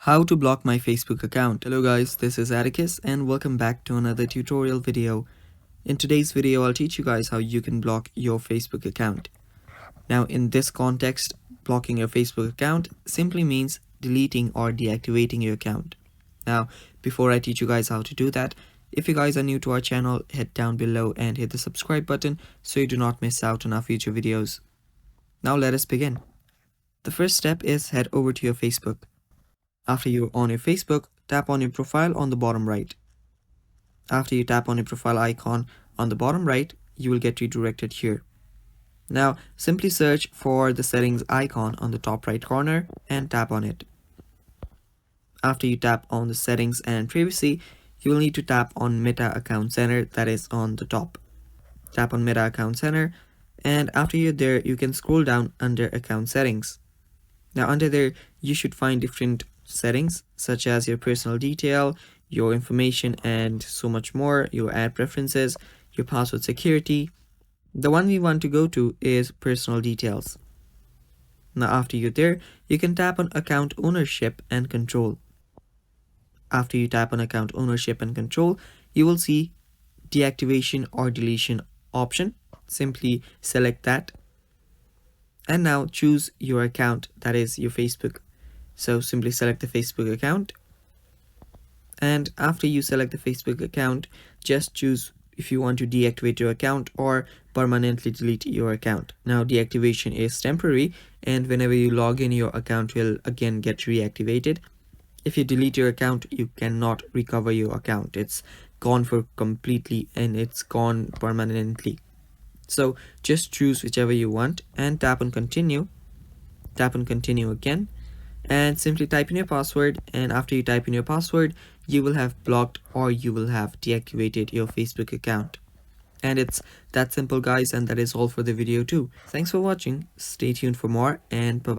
How to block my Facebook account. Hello guys, this is Atticus and welcome back to another tutorial video. In today's video, I'll teach you guys how you can block your Facebook account. Now in this context, blocking your Facebook account simply means deleting or deactivating your account. Now, before I teach you guys how to do that, if you guys are new to our channel, head down below and hit the subscribe button so you do not miss out on our future videos. Now let us begin. The first step is head over to your Facebook. After you're on your Facebook, tap on your profile on the bottom right. After you tap on your profile icon on the bottom right, you will get redirected here. Now, simply search for the settings icon on the top right corner and tap on it. After you tap on the settings and privacy, you will need to tap on Meta Account Center, that is on the top. Tap on Meta Account Center, and after you're there, you can scroll down under Account Settings. Now under there, you should find different settings such as your personal detail, your information, and so much more, your ad preferences, your password security. The one we want to go to is personal details. Now after you're there, you can tap on account ownership and control. After you tap on account ownership and control, you will see deactivation or deletion option. Simply select that. And now choose your account, that is your Facebook. So simply select the Facebook account. And after you select the Facebook account, just choose if you want to deactivate your account or permanently delete your account. Now deactivation is temporary, and whenever you log in, your account will again get reactivated. If you delete your account, you cannot recover your account. It's gone for completely and it's gone permanently. So just choose whichever you want and tap on continue. Tap on continue again and simply type in your password, and after you type in your password, you will have blocked or you will have deactivated your Facebook account. And it's that simple guys, and that is all for the video too. Thanks for watching. Stay tuned for more and bye.